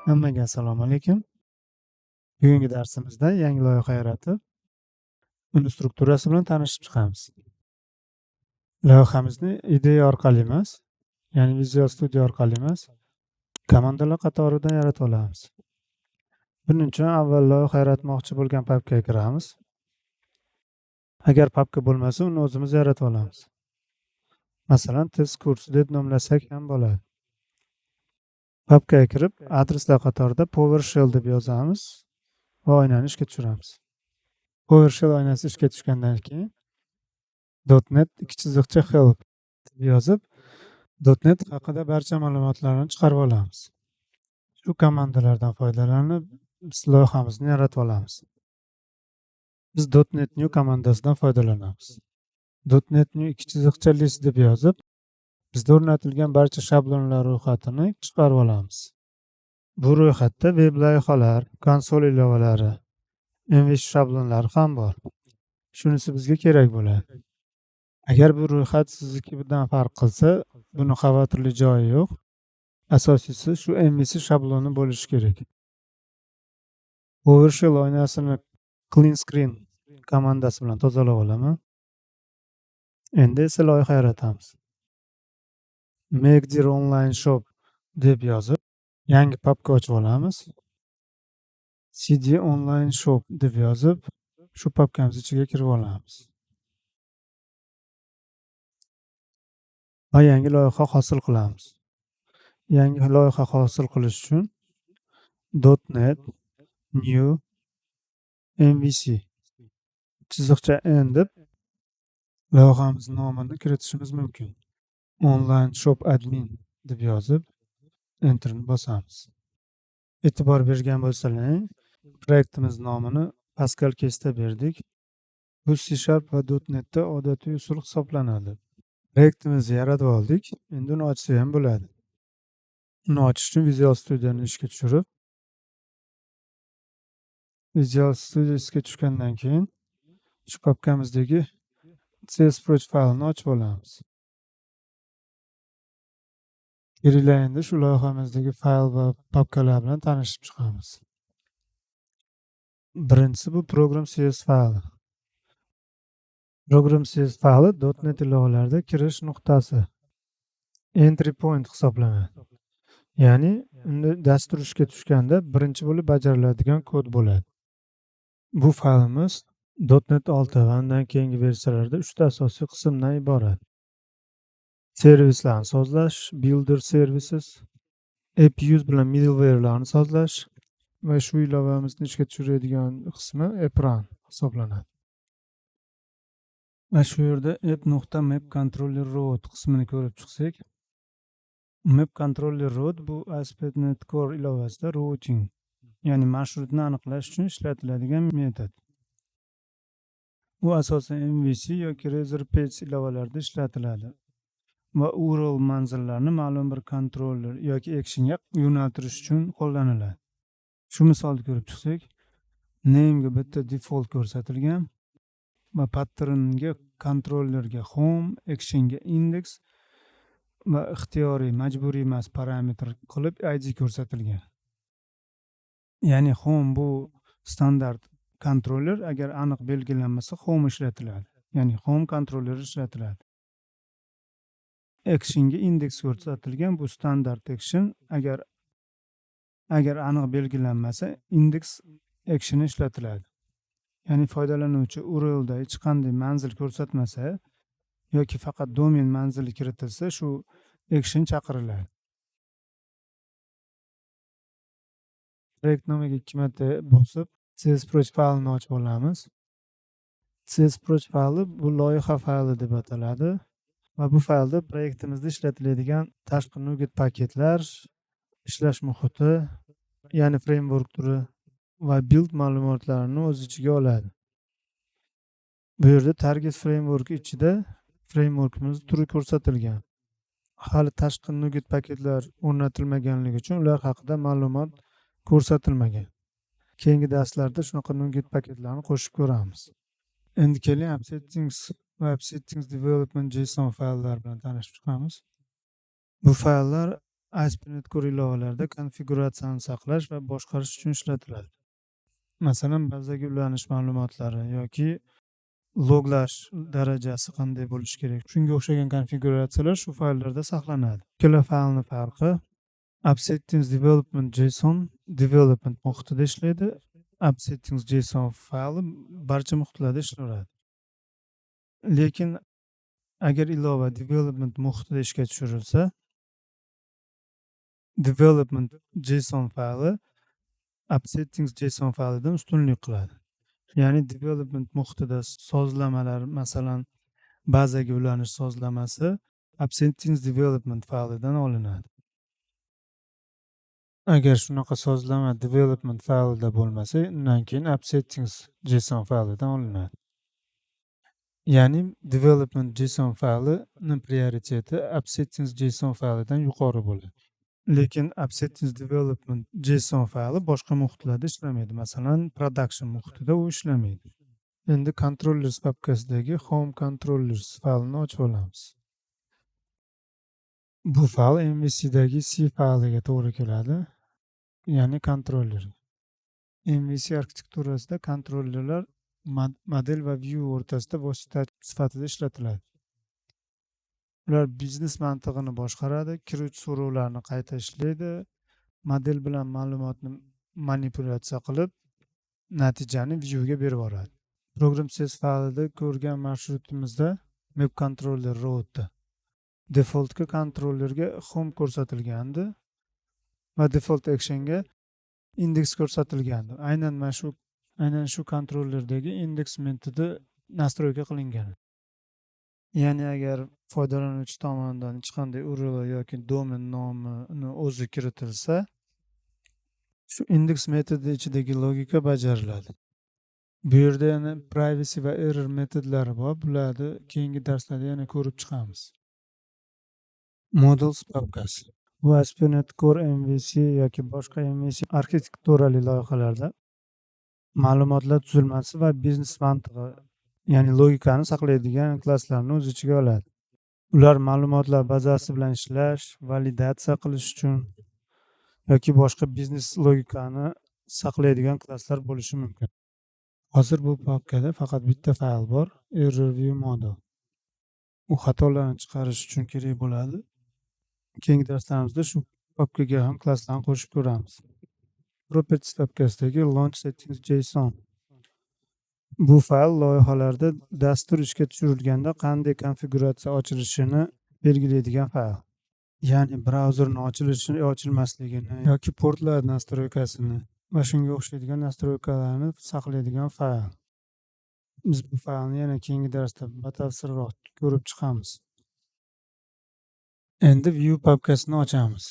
Hammaga assalomu alaykum. Bugungi darsimizda yangi loyiha yaratib, uni strukturasi bilan tanishib chiqamiz. Loyihamizni ideya orqali emas, ya'ni Visual Studio orqali emas, komandalar qatoridan yarata olamiz. Buning uchun avval loyiha yaratmoqchi bo'lgan papkaga kiramiz. Agar papka bo'lmasa, uni o'zimiz yarata olamiz. Masalan, test kursi deb nomlasak ham bo'ladi. Papkaga kirib, adreslar qatorida PowerShell deb yozamiz va oynani ishga tushiramiz. PowerShell oynasi ishga tushgandan keyin .NET _help deb yozib, .NET haqida barcha ma'lumotlarni chiqarib olamiz. Shu komandalardan foydalanib, biz loyihamizni yaratib olamiz. Biz .NET New komandasidan foydalanamiz. .NET New _list deb yozib, bizda o'rnatilgan barcha shablonlar ro'yxatini chiqarib olamiz. Bu ro'yxatda veb loyihalar, konsol ilovalari, MVC shablonlari ham bor. Shunisi bizga kerak bo'ladi. Agar bu ro'yxat siznikidan farq qilsa, buni xavotirli joyi yo'q. Asosiysi shu MVC shabloni bo'lishi kerak. PowerShell oynasini clean screen komandasi bilan tozalab olaman. Endi esa loyiha yaratamiz. Make online shop deb yozib, yangi papka ochib olamiz. CD online shop deb yozib, shu papkamiz ichiga kirib olamiz. Va yangi loyiha hosil qilamiz. Yangi loyiha hosil qilish uchun .NET New MVC -n deb loyihamiz nomini kiritishimiz mumkin. Online shop admin deb yozib, enterni bosamiz. E'tibor bergan bo'lsalaring, proyektimiz nomini Pascal Case'da berdik. Bu C# va .NETda odatiy usul hisoblanadi. Proyektimizni yaratib oldik. Endi uni ochsa ham bo'ladi. Uni ochish uchun Visual Studioni ishga tushirib, Visual Studio ishga tushgandan keyin shu papkamizdagi CSproj faylini ochib olamiz. Kelinglar endi shu loyihamizdagi fayl va papkalar bilan tanishib chiqamiz. Birinchisi bu program.cs fayli. Program.cs fayli .NET ilovalarida kirish nuqtasi, entry point hisoblanadi. Ya'ni unda dastur ishga tushganda birinchi bo'lib bajariladigan kod bo'ladi. Bu faylimiz .NET 6 va undan keyingi versiyalarda 3 ta asosiy qismdan iborat. Servislarni sozlash, builder services, app use bilan middleware'larni sozlash va shu ilovamizni ishga tushiradigan qismi app run hisoblanadi. Va shu yerda app.mapControllerRoad qismini ko'rib chiqsak, mapControllerRoad bu ASP.NET Core ilovasida routing, ya'ni marshrutni aniqlash uchun ishlatiladigan metod. U asosan MVC yoki Razorpage ilovalarida ishlatiladi va URL manzillarni ma'lum bir kontroller yoki actionga yo'naltirish uchun qo'llaniladi. Shu misolni ko'rib chiqsak, name'ga bitta default ko'rsatilgan va patternga kontrollerga home, actionga index va ixtiyoriy majburiy emas parametr qilib ID ko'rsatilgan. Ya'ni home bu standart kontroller, agar aniq belgilanmasa home ishlatiladi. Ya'ni home kontrolleri ishlatiladi. Actionga index ko'rsatilgan, bu standart action, agar aniq belgilanmasa index action ishlatiladi. Ya'ni foydalanuvchi URLda hech qanday manzil ko'rsatmasa yoki faqat domen manzili kiritilsa, shu action chaqiriladi. Proyekt nomiga 2 marta bosib, CSproj faylini ochib olamiz. CSproj fayli bu loyiha fayli deb ataladi va bu faylda proyektimizda ishlatiladigan tashqi NuGet paketlar, ishlash muhiti, ya'ni framework turi va build ma'lumotlarini o'z ichiga oladi. Bu yerda target framework ichida frameworkimiz turi ko'rsatilgan. Hali tashqi NuGet paketlar o'rnatilmaganligi uchun ular haqida ma'lumot ko'rsatilmagan. Keyingi darslarda shunaqa NuGet paketlarni qo'shib ko'ramiz. Endi keling app settings development.json fayllar bilan tanishib chiqamiz. Bu fayllar ASP.NET Core ilovalarida konfiguratsiyani saqlash va boshqarish uchun ishlatiladi. Masalan, bazaga ulanish ma'lumotlari yoki loglash darajasi qanday bo'lishi kerak. Shunga o'xshagan konfiguratsiyalar shu fayllarda saqlanadi. Ikkala faylning farqi: AppSettings Development JSON development muhitida ishlaydi. AppSettings JSON fayli barcha muhitlarda ishlayveradi. Lekin agar ilova development muhitida ishga tushirilsa, development JSON fayli AppSettings JSON faylidan ustunlik qiladi. Ya'ni development muhitida sozlamalar, masalan, bazaga ulanish sozlamasi AppSettings development faylidan olinadi. Agar shunaqa sozlama development faylida bo'lmasa, undan keyin AppSettings JSON faylidan olinadi. Ya'ni development JSON faylining prioriteti AppSettings JSON faylidan yuqori bo'ladi. Lekin AppSettings development JSON fayli boshqa muhitlarda ishlamaydi. Masalan, production muhitida u ishlamaydi. Endi controllers papkasidagi home controllers faylini ochib olamiz. Bu fayl MVCdagi C fayliga to'g'ri keladi, ya'ni kontroller. MVC arxitekturasida kontrollerlar model va view o'rtasida vosita sifatida ishlatiladi. Ular biznes mantig'ini boshqaradi, kiruvchi so'rovlarni qayta ishlaydi, model bilan ma'lumotni manipulyatsiya qilib, natijani viewga berib yuboradi. Program.cs faylida ko'rgan marsrutimizda map controller roadda defaultga kontrollerga home ko'rsatilgandi va default actionga index ko'rsatilgandi. Aynan shu kontrollerdagi index metodi nastroyka qilingan. Ya'ni agar foydalanuvchi tomonidan hech qanday URL yoki domen nomini o'zi kiritilsa, shu index metodi ichidagi logika bajariladi. Bu yerda yana privacy va error metodlari bor. Bularni keyingi darslarda yana ko'rib chiqamiz. Models papkasi. Bu ASP.NET Core MVC yoki boshqa MVC arxitekturali loyihalarda ma'lumotlar tuzilmasi va biznes mantig'i, ya'ni logikani saqlaydigan klasslarni o'z ichiga oladi. Ular ma'lumotlar bazasi bilan ishlash, validatsiya qilish uchun yoki boshqa biznes logikani saqlaydigan klasslar bo'lishi mumkin. Hozir bu papkada faqat bitta fayl bor, errorview model. U xatolarni chiqarish uchun kerak bo'ladi. Keyingi darslarimizda shu papkaga ham klasslarni qo'shib ko'ramiz. Properties papkasidagi launch settings JSON. Bu fayl loyihalarda dastur ishga tushirilganda qanday konfiguratsiya ochilishini belgilaydigan fayl. Ya'ni brauzerning ochilishi ochilmasligini yoki portlar nastroykasini va shunga o'xshaydigan nastroykalarni saqlaydigan fayl. Biz bu faylni yana keyingi darsda batafsilroq ko'rib chiqamiz. Endi view papkasini ochamiz.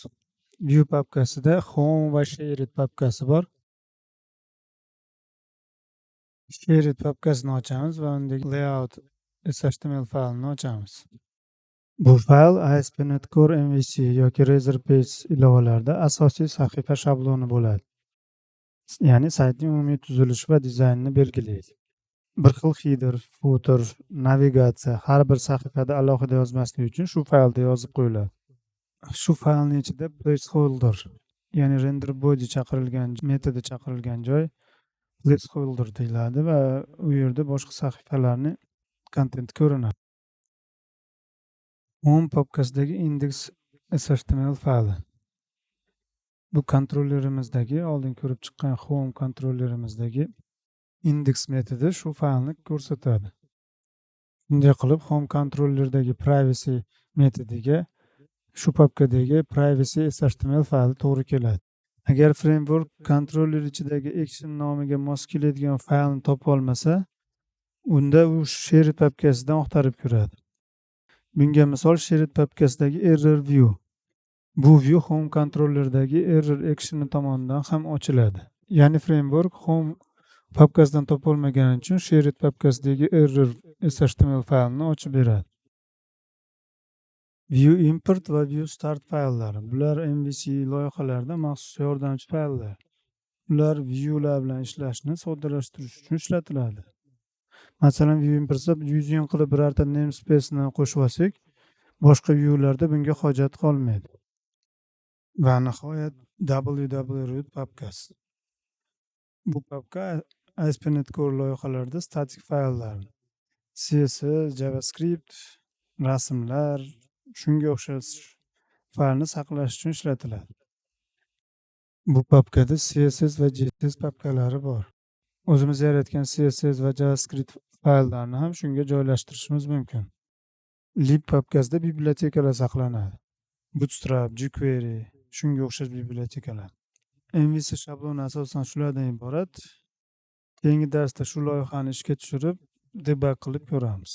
View papkasida home va shared papkasi bor. Shared papkasini ochamiz va undagi layout HTML faylini ochamiz. Bu fayl ASP.NET Core MVC yoki Razorpage ilovalarida asosiy sahifa shabloni bo'ladi. Ya'ni saytning umumiy tuzilishi va dizaynini belgilaydi. Bir xil header, footer, navigatsiya har bir sahifada alohida yozmaslik uchun shu faylda yozib qo'yiladi. Shu faylning ichida placeholder, ya'ni render body chaqirilgan metodi chaqirilgan joy placeholder deyiladi va u yerda boshqa sahifalarni kontent ko'rinadi. Home papkasidagi index HTML fayli. Bu kontrollerimizdagi oldin ko'rib chiqqan home kontrollerimizdagi index metodi shu faylni ko'rsatadi. Bunday qilib home kontrollerdagi privacy metodiga shu papkadagi privacy HTML fayli to'g'ri keladi. Agar framework kontroller ichidagi action nomiga mos keladigan faylni topa olmasa, unda u shared papkasidan axtarib ko'radi. Bunga misol shared papkasidagi error view. Bu view home kontrollerdagi error action tomonidan ham ochiladi. Ya'ni framework home papkasidan topa olmagani uchun shared papkasidagi error HTML faylini ochib beradi. View import va view start fayllari. Bular MVC loyihalarida maxsus yordamchi fayllar. Ular viewlar bilan ishlashni soddalashtirish uchun ishlatiladi. Masalan, view importda using qilib birorta namespace ni qo'shib olsak, boshqa viewlarda bunga hojat qolmaydi. va nihoyat www papkasi. Bu papka ASP.NET Core loyihalarida statik fayllar, CSS, JavaScript, rasmlar, shunga o'xshash faylni saqlash uchun ishlatiladi. Bu papkada CSS va JSS papkalari bor. O'zimiz yaratgan CSS va JavaScript fayllarni ham shunga joylashtirishimiz mumkin. Lib papkasida bibliotekalar saqlanadi. Bootstrap, jQuery, shunga o'xshash bibliotekalar. MVC shabloni asosan shulardan iborat. Keyingi darsda shu loyihani ishga tushirib, debug qilib ko'ramiz.